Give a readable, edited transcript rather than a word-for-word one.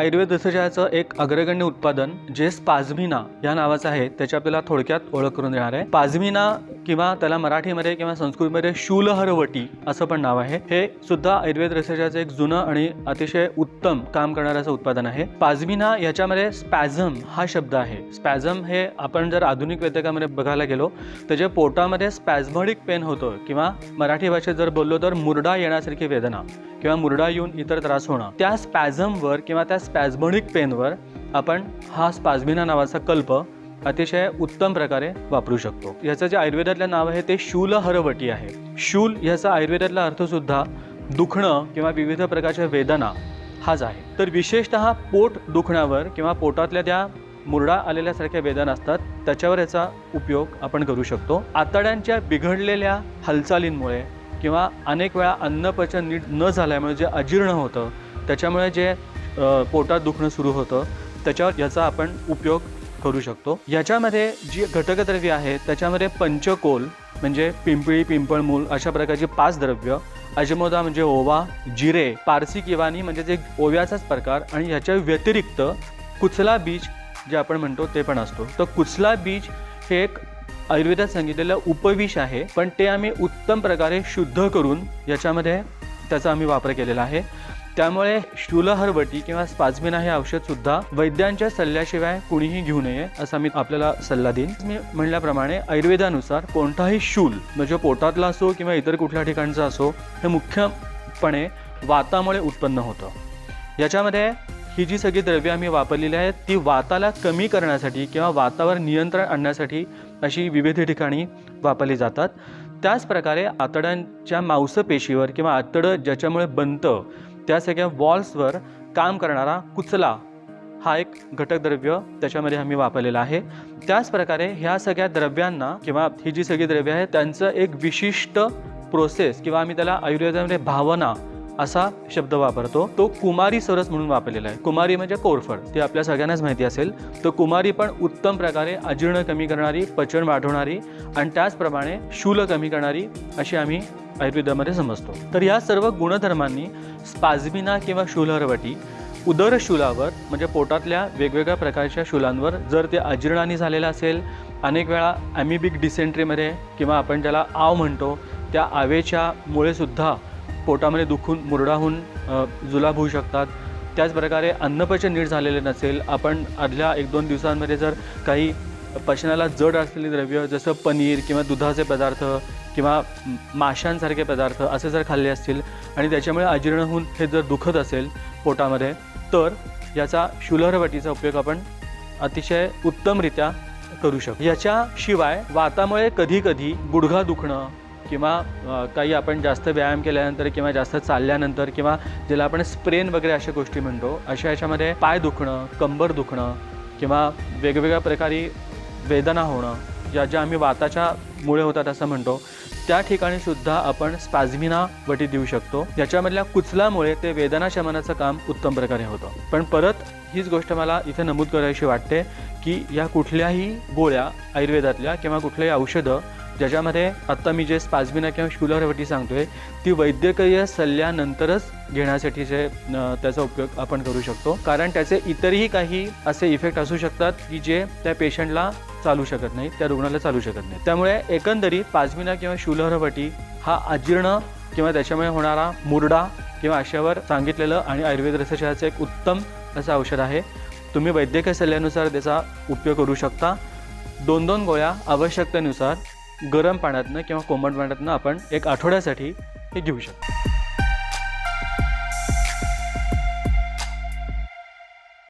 आयुर्वेद रसचयाचं एक अग्रगण्य उत्पादन जे स्पाझमिना या नावाचं आहे त्याची आपल्याला थोडक्यात ओळख करून देणार आहे। स्पाझमिना किंवा त्याला मराठीमध्ये किंवा संस्कृतमध्ये शूलहरवटी असं पण नाव आहे। हे सुद्धा आयुर्वेद रसचयाचं एक जुनं आणि अतिशय उत्तम काम करणारं असं उत्पादन आहे। स्पाझमिना याच्यामध्ये स्पॅझम हा शब्द आहे। स्पॅझम हे आपण जर आधुनिक वैद्यकामध्ये बघायला गेलो तर जे पोटामध्ये स्पॅझमॉडिक पेन होतं किंवा मराठी भाषेत जर बोललो तर मुरडा येण्यासारखी वेदना किंवा मुरडा येऊन इतर त्रास होणं, त्या स्पॅझमवर किंवा त्या स्पॅझमॉडिक पेनवर आपण हा स्पाझमिना नावाचा कल्प अतिशय उत्तम प्रकारे वापरू शकतो। याचं जे आयुर्वेदातलं नाव आहे ते शूलहरवटी आहे। शूल याचा आयुर्वेदातला अर्थ सुद्धा दुखणं किंवा विविध प्रकारच्या वेदना हाच आहे। तर विशेषतः पोट दुखण्यावर किंवा पोटातल्या त्या मुरडा आलेल्यासारख्या वेदना असतात त्याच्यावर याचा उपयोग आपण करू शकतो। आतड्यांच्या बिघडलेल्या हालचालींमुळे किंवा अनेक वेळा अन्नपचन नीट न झाल्यामुळे जे अजीर्ण होतं त्याच्यामुळे जे पोटात दुखणं सुरू होतं त्याच्यावर याचा आपण उपयोग करू शकतो। याच्यामध्ये जी घटकद्रव्ये आहेत त्याच्यामध्ये पंचकोल म्हणजे पिंपळी, पिंपळमूल अशा प्रकारची 5 द्रव्य, अजमोदा म्हणजे ओवा, जिरे, पारसी किवानी म्हणजे जे ओव्याचाच प्रकार आणि ह्याच्या व्यतिरिक्त कुचला बीज जे आपण म्हणतो ते पण असतो। तर कुचला बीज हे एक आयुर्वेदात सांगितलेलं उपविष आहे, पण ते आम्ही उत्तम प्रकारे शुद्ध करून याच्यामध्ये त्याचा आम्ही वापर केलेला आहे। त्यामुळे शूलहरवटी किंवा स्पाझमिना हे औषध सुद्धा वैद्यांच्या सल्ल्याशिवाय कुणीही घेऊ नये असा मी आपल्याला सल्ला देईन। मी म्हणल्याप्रमाणे आयुर्वेदानुसार कोणताही शूल म्हणजे पोटातला असो किंवा इतर कुठल्या ठिकाणचा असो हे मुख्यपणे वातामुळे उत्पन्न होतं। याच्यामध्ये ही जी सगळी द्रव्ये आम्ही वापरलेली आहेत ती वाताला कमी करण्यासाठी किंवा वातावर नियंत्रण आणण्यासाठी अशी विविध ठिकाणी वापरली जातात। त्याच प्रकारे आतड्यांच्या मांसपेशीवर किंवा आतडं ज्याच्यामुळे बनतं त्या सगळ्या वॉल्सवर काम करणारा कुचला हा एक घटकद्रव्य त्याच्यामध्ये आम्ही वापरलेला आहे। त्याच प्रकारे ह्या सगळ्या द्रव्यांना किंवा ही जी सगळी द्रव्ये आहेत त्यांचं एक विशिष्ट प्रोसेस किंवा आम्ही त्याला आयुर्वेदामध्ये भावना असा शब्द वापरतो, तो कुमारी सरस म्हणून वापरलेला आहे। कुमारी म्हणजे कोरफड, ते आपल्या सगळ्यांनाच माहिती असेल। तर कुमारी पण उत्तम प्रकारे अजीर्ण कमी करणारी, पचन वाढवणारी आणि त्याचप्रमाणे शूल कमी करणारी अशी आम्ही आयुर्वेदामध्ये समजतो। तर या सर्व गुणधर्मांनी स्पाझमिना किंवा शूलहरवटी उदरशूलावर म्हणजे पोटातल्या वेगवेगळ्या प्रकारच्या शूलांवर जर ते अजीर्णानी झालेलं असेल, अनेक वेळा ॲमिबिक डिसेंट्रीमध्ये किंवा आपण ज्याला आव म्हणतो त्या आवेच्या मुळे सुद्धा पोटामध्ये दुखून मुरडा होऊन जुलाब होऊ शकतात। त्याचप्रकारे अन्नपचन नीट झालेले नसेल, आपण आदल्या 1-2 दिवसांमध्ये जर काही पचनाला जड असलेली द्रव्य जसं पनीर किंवा दुधाचे पदार्थ किंवा माशांसारखे पदार्थ असे जर खाल्ले असतील आणि त्याच्यामुळे अजीर्ण होऊन हे जर दुखत असेल पोटामध्ये तर याचा शूलहरवटीचा उपयोग आपण अतिशय उत्तमरित्या करू शकतो। याच्याशिवाय वातामुळे कधीकधी गुडघा दुखणं किंवा काही आपण जास्त व्यायाम केल्यानंतर किंवा जास्त चालल्यानंतर किंवा ज्याला आपण स्प्रेन वगैरे अशा गोष्टी म्हणतो अशा याच्यामध्ये पाय दुखणं, कंबर दुखणं किंवा वेगवेगळ्या प्रकारे वेदना होणं ज्या आम्ही वाताच्या मुळे होतात असं म्हणतो त्या ठिकाणी सुद्धा आपण स्पाझमिना वटी देऊ शकतो। याच्यामधल्या कुचलामुळे ते वेदना शमनाचं काम उत्तम प्रकारे होतं। पण परत हीच गोष्ट मला इथे नमूद करायची वाटते की या कुठल्याही गोळ्या आयुर्वेदातल्या किंवा कुठल्याही औषधं ज्याच्यामध्ये आत्ता मी जे स्पाझमिना किंवा शूलहरवटी सांगतोय ती वैद्यकीय सल्ल्यानंतरच घेण्यासाठीचे त्याचा उपयोग आपण करू शकतो, कारण त्याचे इतरही काही असे इफेक्ट असू शकतात की जे त्या पेशंटला चालू शकत नाही, त्या रुग्णाला चालू शकत नाही। त्यामुळे एकंदरीत स्पाझमिना किंवा शूलहरवटी हा अजीर्ण किंवा त्याच्यामुळे होणारा मुरडा किंवा अशावर सांगितलेलं आणि आयुर्वेद रसचयाचं एक उत्तम असं औषध आहे। तुम्ही वैद्यकीय सल्ल्यानुसार त्याचा उपयोग करू शकता। 2-2 गोळ्या आवश्यकतेनुसार गरम पाण्यातनं किंवा कोमट पाण्यातनं आपण 1 आठवड्यासाठी हे घेऊ शकतो।